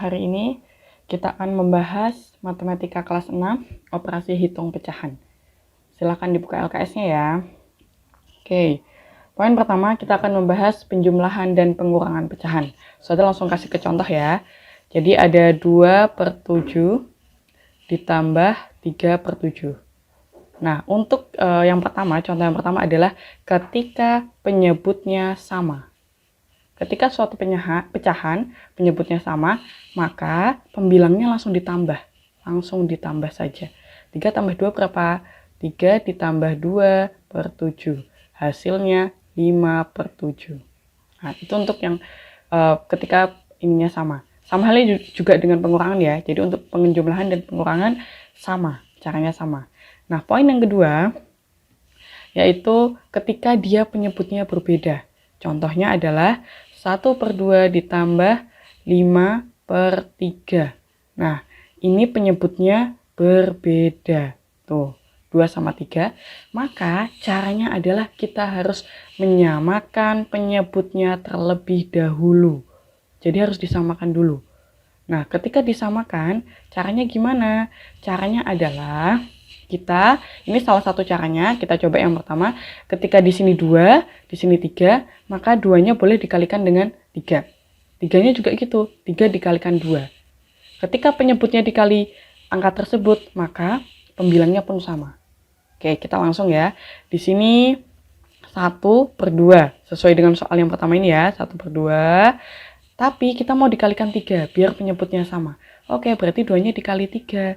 hari ini kita akan membahas matematika kelas 6, operasi hitung pecahan. Silakan dibuka LKS-nya ya. Oke, poin pertama kita akan membahas penjumlahan dan pengurangan pecahan. Saudara langsung kasih ke contoh ya. Jadi ada 2/7 ditambah 3/7. Nah, untuk contoh yang pertama adalah ketika penyebutnya sama. Ketika suatu pecahan penyebutnya sama, maka pembilangnya langsung ditambah. Langsung ditambah saja. 3 tambah 2 berapa? 3 ditambah 2/7. Hasilnya 5/7. Nah, itu untuk yang ketika ininya sama. Sama halnya juga dengan pengurangan ya. Jadi untuk penjumlahan dan pengurangan sama. Caranya sama. Nah, poin yang kedua yaitu ketika dia penyebutnya berbeda. Contohnya adalah 1/2 ditambah 5/3. Nah, ini penyebutnya berbeda. Tuh, 2 sama 3. Maka caranya adalah kita harus menyamakan penyebutnya terlebih dahulu. Jadi harus disamakan dulu. Nah, ketika disamakan, caranya gimana? Caranya adalah ini salah satu caranya, kita coba yang pertama, ketika di sini 2, di sini 3, maka 2-nya boleh dikalikan dengan 3. 3-nya juga gitu, 3 dikalikan 2. Ketika penyebutnya dikali angka tersebut, maka pembilangnya pun sama. Oke, kita langsung ya. Di sini 1/2, sesuai dengan soal yang pertama ini ya, 1/2. Tapi kita mau dikalikan 3, biar penyebutnya sama. Oke, berarti 2-nya dikali 3.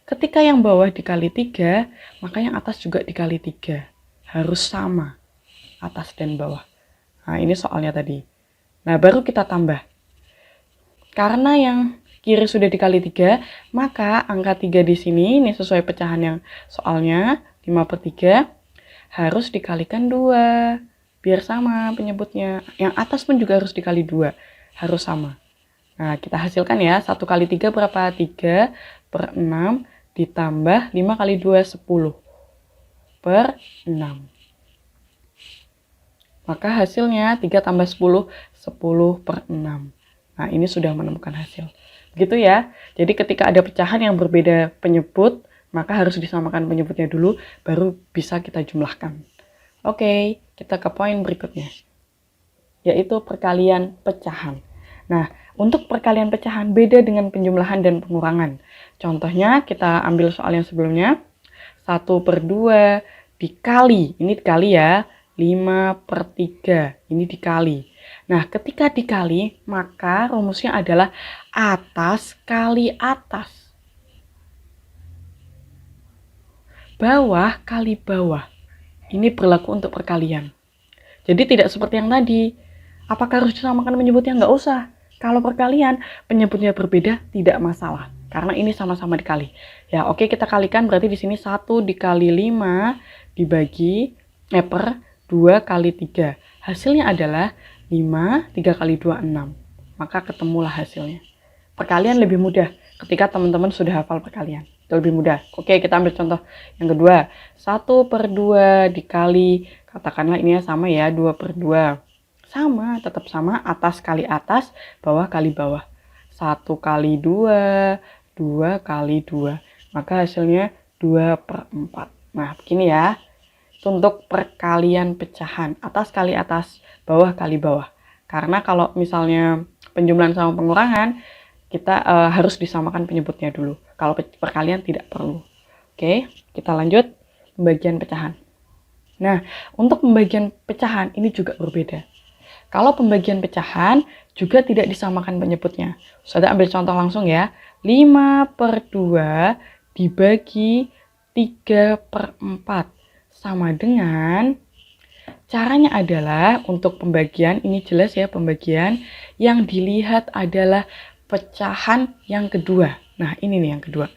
Ketika yang bawah dikali 3, maka yang atas juga dikali 3. Harus sama, atas dan bawah. Nah, ini soalnya tadi. Nah, baru kita tambah. Karena yang kiri sudah dikali 3, maka angka 3 di sini, ini sesuai pecahan yang soalnya, 5/3, harus dikalikan 2. Biar sama penyebutnya. Yang atas pun juga harus dikali 2. Harus sama. Nah, kita hasilkan ya. 1 kali 3 berapa? 3/6 ditambah 5 kali 2, 10/6. Maka hasilnya 3 tambah 10, 10/6. Nah, ini sudah menemukan hasil. Begitu ya. Jadi ketika ada pecahan yang berbeda penyebut, maka harus disamakan penyebutnya dulu, baru bisa kita jumlahkan. Oke, kita ke poin berikutnya, yaitu perkalian pecahan. Nah, untuk perkalian pecahan beda dengan penjumlahan dan pengurangan. Contohnya kita ambil soal yang sebelumnya. 1/2 dikali, ini dikali ya, 5/3, ini dikali. Nah, ketika dikali, maka rumusnya adalah atas kali atas. Bawah kali bawah. Ini berlaku untuk perkalian. Jadi tidak seperti yang tadi. Apakah harus disamakan penyebutnya? Nggak usah. Kalau perkalian, penyebutnya berbeda, tidak masalah. Karena ini sama-sama dikali. Ya, oke, kita kalikan. Berarti di sini 1 dikali 5 dibagi per 2 kali 3. Hasilnya adalah 5, 3 kali 2, 6. Maka ketemulah hasilnya. Perkalian lebih mudah ketika teman-teman sudah hafal perkalian. Itu lebih mudah. Oke, kita ambil contoh yang kedua. 1/2 dikali, katakanlah ini sama ya, 2/2. Sama, tetap sama, atas kali atas, bawah kali bawah. 1 kali 2, 2 kali 2. Maka hasilnya 2/4. Nah, begini ya. Itu untuk perkalian pecahan. Atas kali atas, bawah kali bawah. Karena kalau misalnya penjumlahan sama pengurangan, kita harus disamakan penyebutnya dulu. Kalau perkalian tidak perlu. Oke, kita lanjut pembagian pecahan. Nah, untuk pembagian pecahan ini juga berbeda. Kalau pembagian pecahan juga tidak disamakan penyebutnya. Saudara ambil contoh langsung ya. 5/2 dibagi 3/4. Sama dengan, caranya adalah untuk pembagian, ini jelas ya pembagian, yang dilihat adalah pecahan yang kedua. Nah, ini nih yang kedua.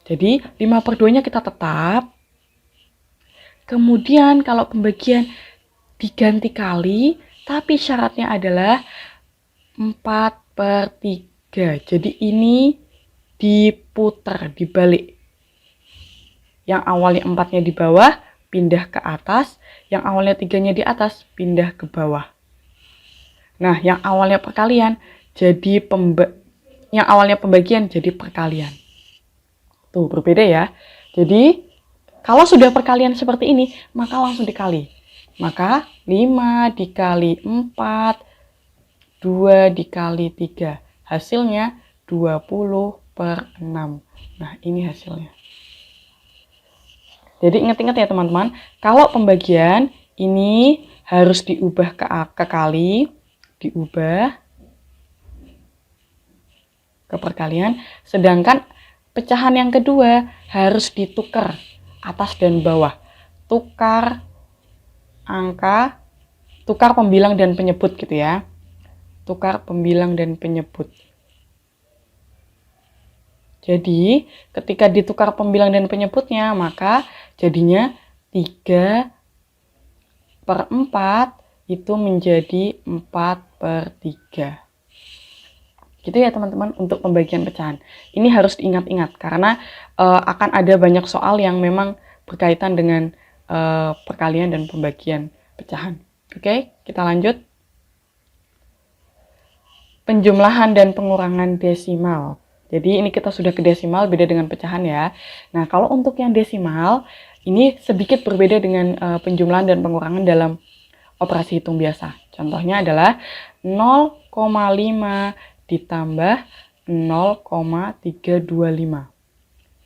Jadi 5/2-nya kita tetap. Kemudian kalau pembagian diganti kali, tapi syaratnya adalah 4/3. Jadi ini diputar, dibalik. Yang awalnya 4-nya di bawah, pindah ke atas. Yang awalnya 3-nya di atas, pindah ke bawah. Nah, yang awalnya perkalian, jadi yang awalnya pembagian jadi perkalian. Tuh, berbeda ya. Jadi, kalau sudah perkalian seperti ini, maka langsung dikali. Maka 5 dikali 4, 2 dikali 3. Hasilnya 20/6. Nah, ini hasilnya. Jadi ingat-ingat ya teman-teman, kalau pembagian ini harus diubah ke kali, diubah ke perkalian, sedangkan pecahan yang kedua harus ditukar atas dan bawah. Tukar angka, tukar pembilang dan penyebut gitu ya. Tukar pembilang dan penyebut. Jadi, ketika ditukar pembilang dan penyebutnya, maka jadinya 3/4 itu menjadi 4/3. Gitu ya teman-teman untuk pembagian pecahan. Ini harus diingat-ingat karena akan ada banyak soal yang memang berkaitan dengan perkalian dan pembagian pecahan. Oke, kita lanjut. Penjumlahan dan pengurangan desimal. Jadi ini kita sudah ke desimal, beda dengan pecahan ya. Nah, kalau untuk yang desimal, ini sedikit berbeda dengan penjumlahan dan pengurangan dalam operasi hitung biasa. Contohnya adalah 0,5 ditambah 0,325.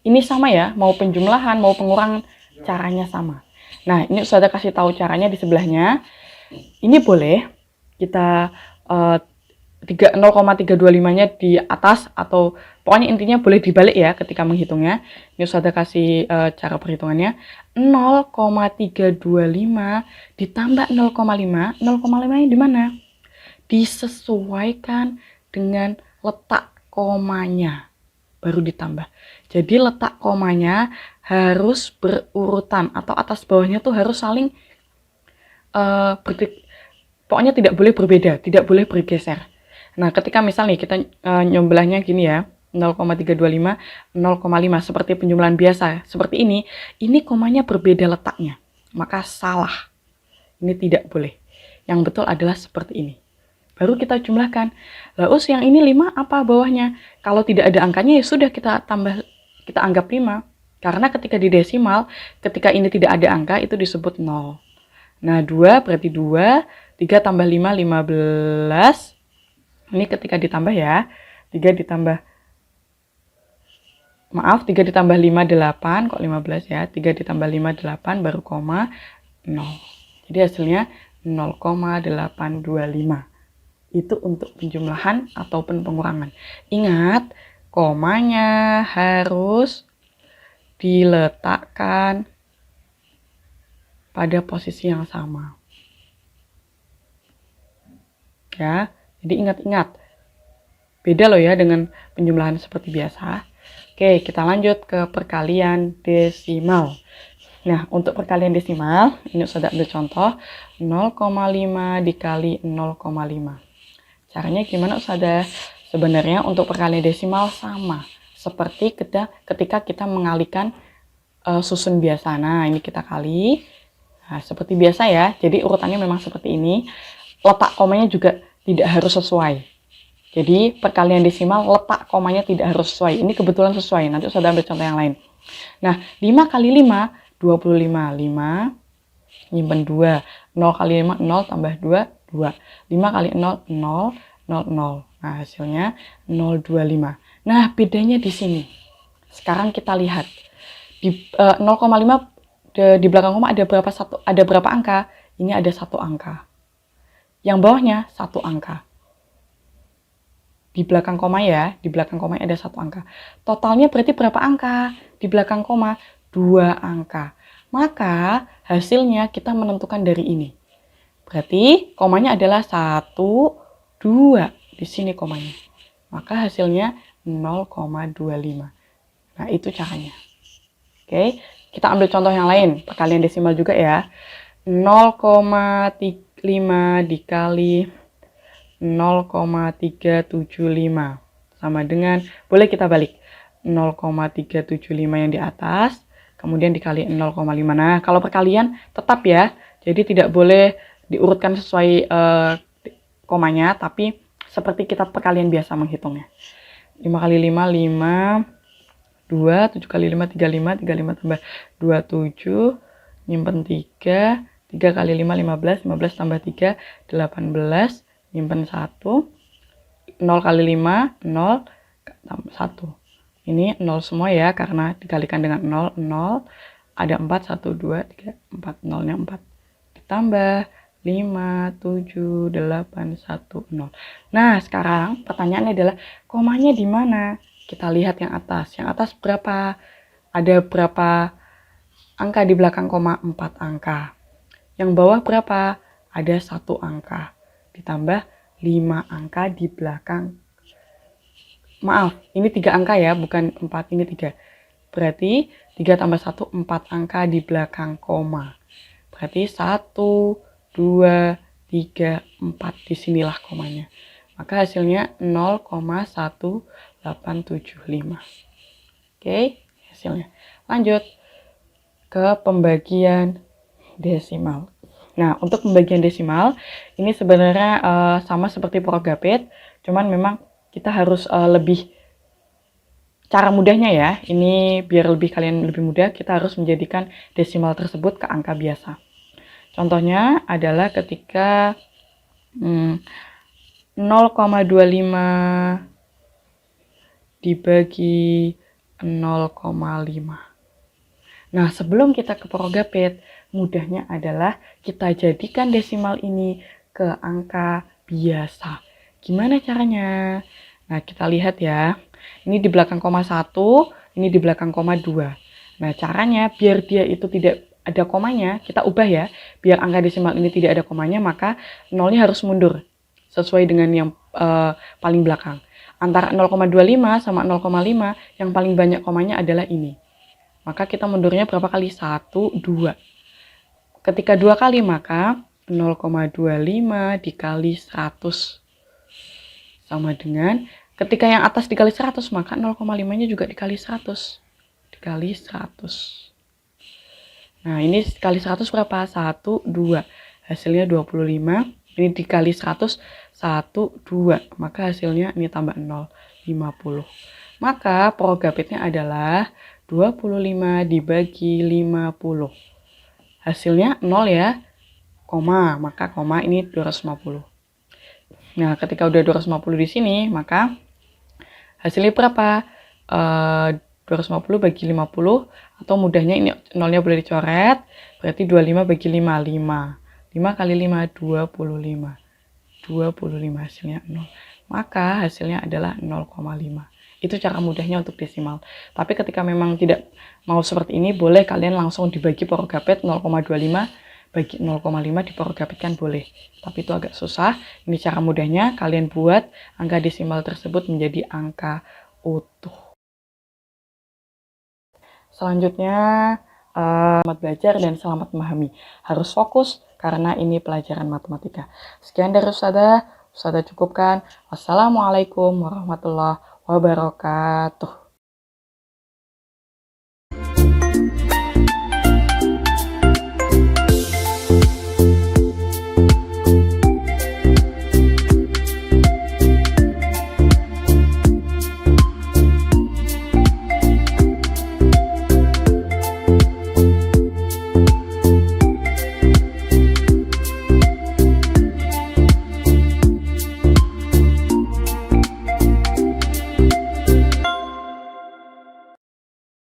Ini sama ya, mau penjumlahan, mau pengurangan, caranya sama. Nah, ini sudah kasih tahu caranya di sebelahnya. Ini boleh kita 0,325-nya di atas atau pokoknya intinya boleh dibalik ya ketika menghitungnya. Ini sudah kasih cara perhitungannya. 0,325 ditambah 0,5. 0,5-nya di mana? Disesuaikan dengan letak komanya. Baru ditambah. Jadi letak komanya harus berurutan atau atas bawahnya tuh harus saling pokoknya tidak boleh berbeda, tidak boleh bergeser. Nah, ketika misalnya kita nyobelahnya gini ya, 0,325, 0,5 seperti penjumlahan biasa, seperti ini komanya berbeda letaknya. Maka salah. Ini tidak boleh. Yang betul adalah seperti ini. Baru kita jumlahkan. Lalu yang ini 5 apa bawahnya? Kalau tidak ada angkanya ya sudah kita anggap 5. Karena ketika di desimal, ketika ini tidak ada angka itu disebut 0. Nah, 2 berarti 2, 3 tambah 5, 15. Ini ketika ditambah ya, 3 ditambah 5, 8, kok 15 ya, 3 ditambah 5, 8, baru koma, 0. Jadi hasilnya 0,825. Itu untuk penjumlahan ataupun pengurangan. Ingat, komanya harus diletakkan pada posisi yang sama. Ya. Jadi ingat-ingat, beda loh ya dengan penjumlahan seperti biasa. Oke, kita lanjut ke perkalian desimal. Nah, untuk perkalian desimal, ini sudah ambil contoh, 0,5 dikali 0,5. Caranya gimana Ustazah? Sebenarnya untuk perkalian desimal sama, seperti ketika kita mengalihkan susun biasa. Nah, ini kita kali. Nah, seperti biasa ya, jadi urutannya memang seperti ini. Letak komanya juga tidak harus sesuai. Jadi perkalian desimal letak komanya tidak harus sesuai. Ini kebetulan sesuai. Nanti saya ambil contoh yang lain. Nah, 5 kali 5, 25. 5, nyimpen 2. 0 kali 5, 0 tambah 2, 2. 5 kali 0, 0, 0, 0. Nah, hasilnya 025. Nah, bedanya di sini. Sekarang kita lihat. Di 0,5 di belakang koma ada berapa angka? Ini ada 1 angka. Yang bawahnya 1 angka. Di belakang koma ya, di belakang koma ada 1 angka. Totalnya berarti berapa angka? Di belakang koma 2 angka. Maka hasilnya kita menentukan dari ini. Berarti komanya adalah 1, 2. Di sini komanya. Maka hasilnya 0,25. Nah, itu caranya. Oke, kita ambil contoh yang lain. Perkalian desimal juga ya. 0,5 dikali 0,375 sama dengan, boleh kita balik, 0,375 yang di atas, kemudian dikali 0,5. Nah, kalau perkalian tetap ya, jadi tidak boleh diurutkan sesuai komanya, tapi seperti kita perkalian biasa menghitungnya. 5 kali 5, 5. 2, 7 kali 5, 35. 35 tambah 27. Nyimpen 3. 3 kali 5, 15. 15 tambah 3, 18. Nyimpen 1. 0 kali 5, 0. Tambah 1. Ini 0 semua ya, karena dikalikan dengan 0, 0. Ada 4, 1, 2, 3, 4. 0-nya 4. Ditambah 5, 7, 8, 1, 0. Nah, sekarang pertanyaannya adalah komanya di mana? Kita lihat yang atas. Yang atas berapa? Ada berapa angka di belakang koma? 4 angka. Yang bawah berapa? Ada 1 angka. Ditambah 5 angka di belakang. Maaf, ini 3 angka ya, bukan 4, ini 3. Berarti 3 tambah 1, 4 angka di belakang koma. Berarti 1, 2, 3, 4. Disinilah komanya. Maka hasilnya 0,1875. Oke, hasilnya. Lanjut ke pembagian desimal. Nah, untuk pembagian desimal, ini sebenarnya sama seperti Progapit, cuman memang kita harus lebih cara mudahnya ya. Ini biar kalian lebih mudah, kita harus menjadikan desimal tersebut ke angka biasa. Contohnya adalah ketika 0,25 dibagi 0,5. Nah, sebelum kita ke Progapit, mudahnya adalah kita jadikan desimal ini ke angka biasa. Gimana caranya? Nah, kita lihat ya. Ini di belakang koma 1, ini di belakang koma 2. Nah, caranya biar dia itu tidak ada komanya, kita ubah ya. Biar angka desimal ini tidak ada komanya, maka nolnya harus mundur. Sesuai dengan yang paling belakang. Antara 0,25 sama 0,5, yang paling banyak komanya adalah ini. Maka kita mundurnya berapa kali? 1, 2. Ketika 2 kali, maka 0,25 dikali 100. Sama dengan, ketika yang atas dikali 100, maka 0,5-nya juga dikali 100. Dikali 100. Nah, ini dikali 100 berapa? 1, 2. Hasilnya 25. Ini dikali 100, 1, 2. Maka hasilnya ini tambah 0, 50. Maka Progapitnya adalah 25 dibagi 50. Hasilnya 0 ya, koma. Maka koma ini 250. Nah, ketika udah 250 di sini, maka hasilnya berapa? 250 bagi 50, atau mudahnya ini nolnya boleh dicoret, berarti 25 bagi 5, 5. 5 kali 5, 25. 25 hasilnya 0. Maka hasilnya adalah 0,5. Itu cara mudahnya untuk desimal. Tapi ketika memang tidak mau seperti ini, boleh kalian langsung dibagi Progapit 0,25 bagi 0,5 diprogapitkan boleh. Tapi itu agak susah. Ini cara mudahnya, kalian buat angka desimal tersebut menjadi angka utuh. Selanjutnya, selamat belajar dan selamat memahami. Harus fokus karena ini pelajaran matematika. Sekian dari Ustazah cukupkan. Wassalamualaikum warahmatullahi wabarakatuh.